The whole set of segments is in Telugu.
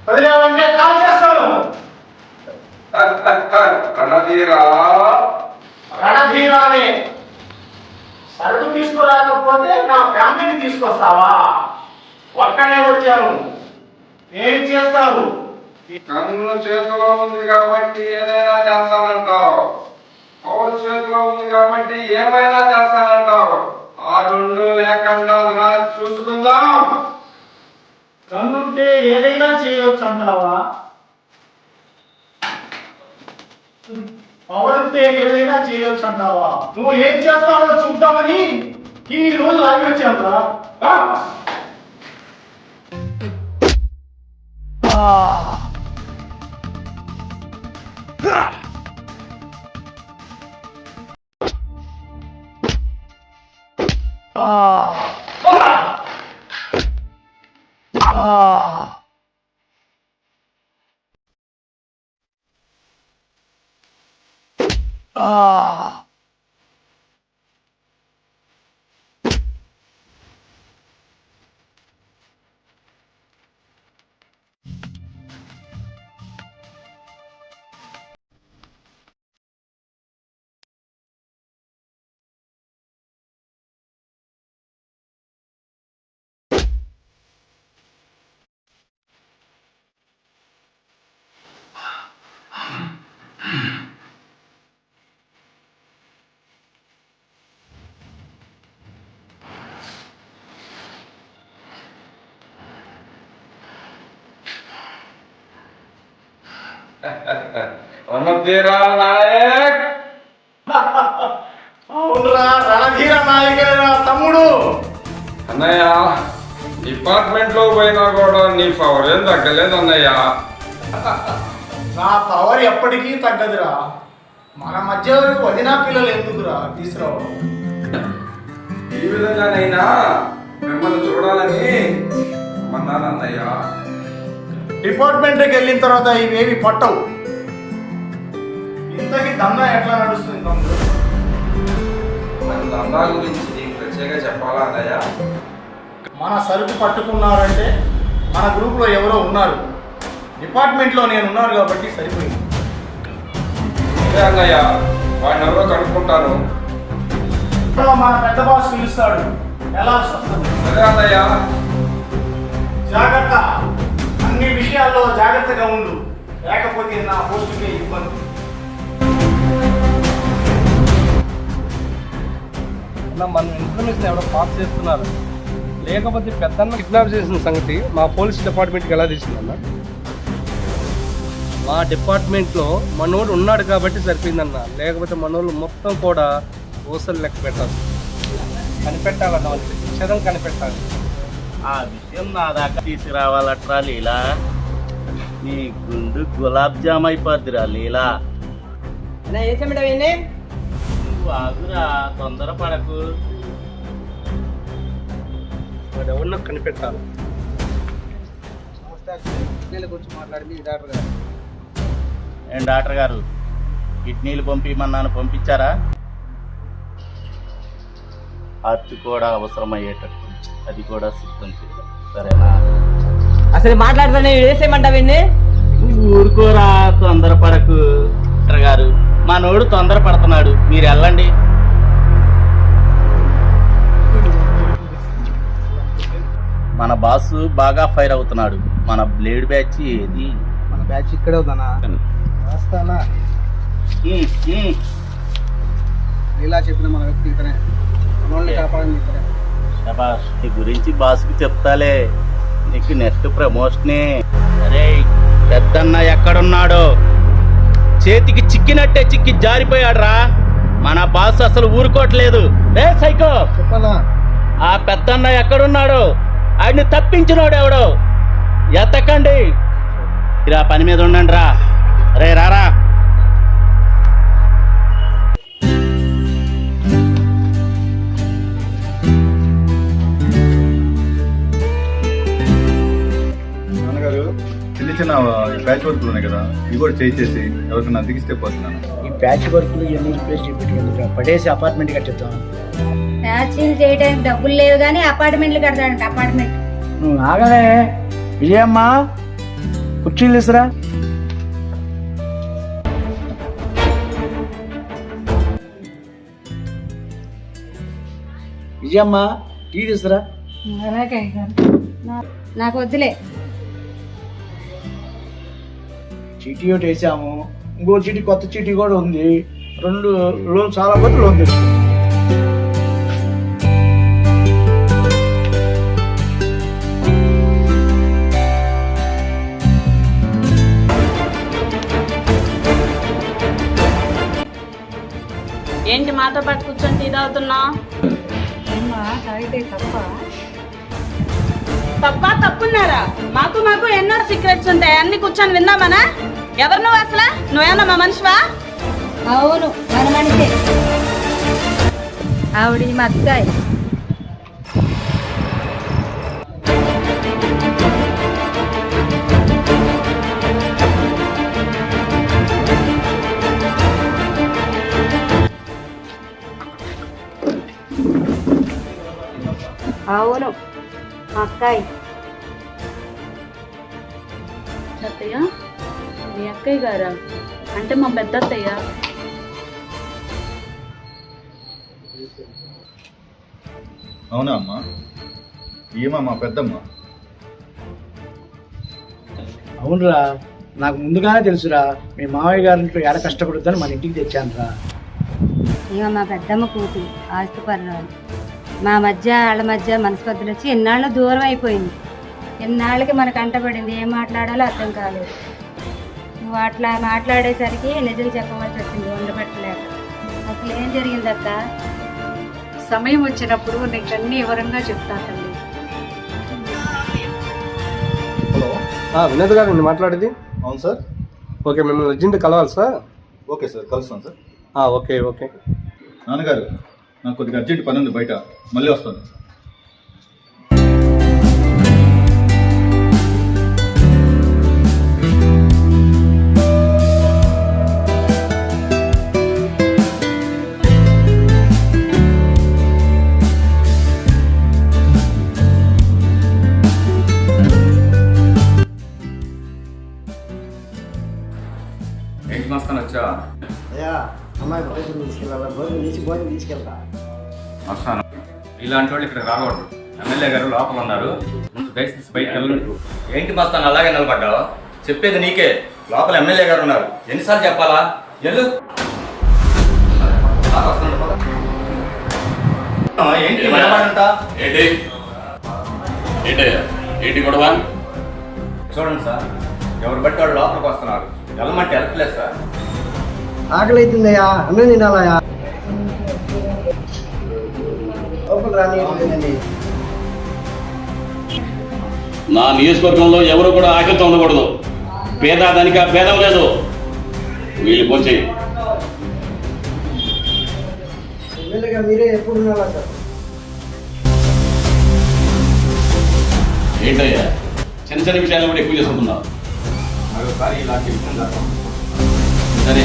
వదిలేవంటే కాల్ చేస్తాను. రణధీరానే సరుకు తీసుకురాకపోతే నా ఫ్యామిలీని తీసుకొస్తావా? ఒక్కనే వచ్చాను, ఏం చేస్తావు? కన్ను చేతిలో ఉంది కాబట్టి ఏదైనా చేస్తానంటావు, పౌరు చేతిలో ఉంది కాబట్టి ఏమైనా చేస్తానంటావు. ఆ రెండు లేకుండా చూసుకుందాం. కన్నుంటే ఏదైనా చేయవచ్చు అంటావా? పౌరుంటే ఏదైనా చేయవచ్చు అంటావా? నువ్వు ఏం చేస్తావో చూద్దామని ఇన్ని రోజులు ఆగి వచ్చాను. రణధీరా నాయక్. అవునరా, రణధీర నాయకురా తమ్ముడు. అన్నయ్య, డిపార్ట్మెంట్ లో పోయినా కూడా నీ పవర్ ఏం తగ్గలేదు అన్నయ్య. నా పవర్ ఎప్పటికీ తగ్గదురా. మన మధ్య వదినా పిల్లలు ఎందుకురా తీసుకురావడం? ఈ విధంగానైనా మిమ్మల్ని చూడాలని అన్నాను అన్నయ్య. డిపార్ట్మెంట్కి వెళ్ళిన తర్వాత ఇవేవి పట్టవు. ఇంతకీ దందా ఎట్లా నడుస్తుంది తమ్ముడు? మన దందా గురించి ప్రత్యేక చెప్పాలా అన్నయ్య? మన సరుకు పట్టుకున్నారంటే మన గ్రూప్లో ఎవరో ఉన్నారు, డిపార్ట్మెంట్లో నేను ఉన్నాను కాబట్టి సరిపోయింది. అదే అన్నయ్య, వాడిని ఎవరో కనుక్కుంటాను. మన పెద్ద బాస్ పిలుస్తాడు, ఎలా వస్తుంది? అదే అన్నయ్య. జాగ్రత్త, అన్ని విషయాల్లో జాగ్రత్తగా ఉండు, లేకపోతే నా పోస్టుకే ఇబ్బంది. మన ఇన్ఫర్మేషన్ ఎవరో పాస్ చేస్తున్నారు, లేకపోతే పెద్దన్న కిడ్నాప్ చేసిన సంగతి మా పోలీస్ డిపార్ట్మెంట్కి ఎలా తెలిసిందన్న? మా డిపార్ట్మెంట్లో మనోడు ఉన్నాడు కాబట్టి సరిపోయిందన్న, లేకపోతే మనోళ్ళు మొత్తం కూడా ఊసలు లెక్క పెట్టాలి. కనిపెట్టాలన్న వాళ్ళకి అక్షరం కనిపెట్టాలి. ఆ విషయం నా దాకా తీసుకురావాలట్రా లీలా. నీ గుండు గులాబ్ జామ్ అయిపోద్దిరా లీలా. నువ్వు ఆగురా, తొందరపడకు. వాడు ఎవరినో కనిపెట్టాలి. ఏం డాక్టర్ గారు, కిడ్నీలు పంపిమన్నాను, పంపించారా? అచ్చు కూడా అవసరమయ్యేటట్టు అది కూడా సిద్ధం చేయాలి, సరేనా? అసలు మాట్లాడుతానే వేసేయమంటావండి? ఊరుకోరా, తొందరపడకు. డాక్టర్ గారు, మనోడు తొందరపడుతున్నాడు, మీరు వెళ్ళండి. మన బాసు బాగా ఫైర్ అవుతున్నాడు. మన బ్లేడ్ బ్యాచ్ ఏది? మన బ్యాచ్ ఇక్కడే ఉందన్నా. ఇలా చెప్పిన మన వ్యక్తి ఇక్కడే, మనోళ్ళని కాపాడండి ఇక్కడే. శభాష్, నీ గురించి బాసుకి చెప్తాలే, నీకు నెక్స్ట్ ప్రమోషనే. అరే, పెద్దన్న ఎక్కడున్నాడో? చేతికి చిక్కినట్టే చిక్కి జారిపోయాడు రా. మన బాస్ అసలు ఊరుకోవట్లేదు. రే సైకో, చెప్పాలా? ఆ పెద్దన్న ఎక్కడున్నాడో, ఆయన్ని తప్పించినోడు ఎవడో ఎత్తకండి. ఇలా పని మీద ఉండండి రా. రే రారా. నాన్నగారు, చిన్న చిన్న ప్యాచ్ వర్క్లు ఉన్నాయి కదా, ఇవి కూడా చేసేసి ఎవరికైనా అతికిస్తే పోతున్నాను. ఈ ప్యాచ్ వర్క్లు ఇవన్నీ రిప్లేస్ చేయించుకుంటున్నా, పడేసి అపార్ట్మెంట్ కట్టిద్దాం. ప్యాచీలు చేయడానికి డబ్బులు లేవు కానీ అపార్ట్మెంట్లు కడతాడంట. అపార్ట్మెంట్ నువ్వు ఆగలే విజయమ్మా, కుర్చీలు తీసురా. విజయమ్మ టీ తీసురా. అలాగే నాకు వద్దులే. చీటీ ఒకటి వేసాము, ఇంకో చీటీ కొత్త చీటీ కూడా ఉంది. 2 లోన్ చాలా పోతే లోన్ తెచ్చుకో. ఏంటి మాతో పాటు కూర్చొని టీ తాగుతున్నా? తాగితే తప్పున్నారా? మాకు ఎన్నో సీక్రెట్స్ ఉంటాయి, అన్ని కూర్చొని విందామనా? ఎవరు నువ్వు అసలు? నువ్వేనా మా మనిషివా? అవును, మన మనిషే. ఆవిడ మా అత్తయ్య. అవును, మా అక్కయ్య. అత్తయ్య, మీ అక్కయ్య గారా? అంటే మా పెద్ద అత్తయ్య. అవునా అమ్మా? ఏమా మా పెద్దమ్మ? అవునురా, నాకు ముందుగానే తెలుసురా మీ మావయ్య గారింట్లో ఎడ కష్టపడుతుందని మన ఇంటికి తెచ్చానురా. ఇక మా పెద్దమ్మ కూతురు ఆస్తిపరురాలు. మా మధ్య వాళ్ళ మధ్య మనస్పర్ధలు వచ్చి ఎన్నాళ్ళు దూరం అయిపోయింది. ఎన్నాళ్ళకి మనకు అంటపడింది. ఏం మాట్లాడాలో అర్థం కాలేదు. నువ్వు అట్లా మాట్లాడేసరికి నిజం చెప్పవలసి వచ్చింది ఉండబెట్టలేక. అసలు ఏం జరిగింది అక్క? సమయం వచ్చినప్పుడు నీకు అన్ని వివరంగా చెప్తా తల్లి. హలో, వినోద్ గారు నేను మాట్లాడేది. అవును సార్. ఓకే, మిమ్మల్ని అర్జెంట్ కలవాలి సార్. ఓకే సార్, కలుస్తాను సార్. ఓకే. నాన్నగారు, నాకు కొద్దిగా అర్జెంట్ పని ఉంది బయట, మళ్ళీ వస్తాను. ఏంటి మస్తాను వచ్చా? అమ్మాయి భోజనం తీసుకెళ్ళాలా? భోజనం తీసుకెళ్తా. వస్తాను. ఇలాంటి వాళ్ళు ఇక్కడ రాకూడదు. ఎమ్మెల్యే గారు లోపల ఉన్నారు, ముందు దయచేసి బయటకు వెళ్ళండి. ఏంటి మస్తాను అలాగే నిలబడ్డావు? చెప్పేది నీకే. లోపల ఎమ్మెల్యే గారు ఉన్నారు, ఎన్నిసార్లు చెప్పాలా? వెళ్ళు. ఏంటి నిలబడంట? ఏంటి గొడవ? చూడండి సార్, ఎవరు బట్టి వాళ్ళు లోపలికి వస్తున్నారు. వెళ్ళమంటే వెళ్ళట్లేదు సార్. ఆకలి అవుతుందయ్యా, అన్నం తినాలయా. లోపల రానివ్వండి. నా నియోజకవర్గంలో ఎవరు కూడా ఆకలితో ఉండకూడదు. పేదాదానికి భేదం లేదు. వీళ్ళు పోంచేయి. ఎమ్మెల్యేగా మీరే ఎప్పుడు ఉన్నారా సార్? ఏంటయ్యా చిన్న చిన్న విషయాలు కూడా ఎక్కువ చేసుకుంటున్నావు? మరోసారి ఇలాంటి విషయం జరగదు. సరే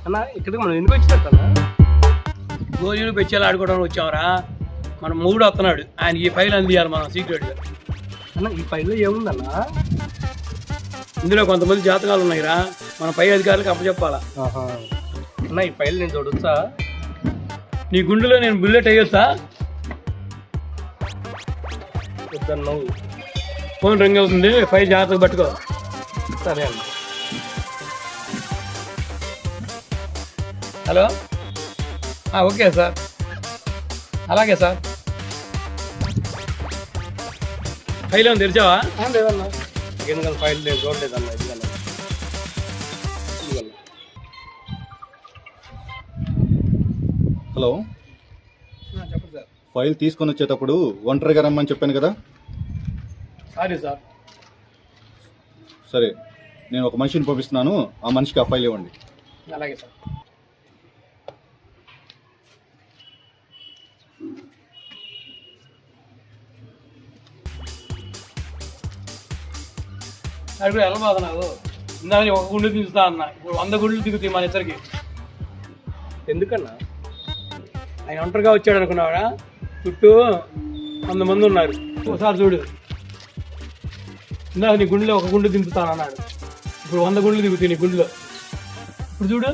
అన్న, ఇక్కడికి మనం ఎందుకు వచ్చినట్టన్నా? గోళీలు పెచ్చాలు ఆడుకోవడానికి వచ్చావరా? మన మూడు వస్తున్నాడు, ఆయన ఈ ఫైల్ అందియాలి మనం సీక్రెట్గా. అన్న, ఈ ఫైల్లో ఏముందన్నా? ఇందులో కొంతమంది జాతకాలు ఉన్నాయిరా, మన పై అధికారులకు అప్పచెప్పాలా. అన్న, ఈ ఫైల్ నేను చూడొచ్చా? నీ గుండెలో నేను బుల్లెట్ వేయొచ్చా? వద్దన్నావు. ఫోన్ రింగ్ అవుతుంది, ఫైల్ జాగ్రత్తగా పట్టుకో. సరే అన్న. హలో, ఓకే సార్, అలాగే సార్. ఫైల్ ఏమైనా తెరిచావా? లేదన్నా, ఎందుకంటే ఫైల్ నేను చూడలేదన్నా. ఇదిగన్నా. హలో, చెప్పండి సార్. ఫైల్ తీసుకొని వచ్చేటప్పుడు ఒంటరిగా రమ్మని చెప్పాను కదా? Sorry sir. సరే, నేను ఒక మనిషిని పంపిస్తున్నాను, ఆ మనిషికి ఆ ఫైల్ ఇవ్వండి. అలాగే సార్. అడుగు ఎలా బాగున్నావు? ఇందాక ఒక గుండె దిగుతా అన్న, ఇప్పుడు 100 గుండెలు దిగుతాయి మన ఇద్దరికి. ఎందుకన్నా? ఆయన ఒంటరిగా వచ్చాడు అనుకున్నావా? చుట్టూ 100 మంది ఉన్నారు. ఒకసారి చూడు, ఇందాక నీ గుండెలో ఒక గుండు దింపుతానన్నాడు, ఇప్పుడు 100 గుండెలు దిగుతాయి నీ గుండెలో. ఇప్పుడు చూడు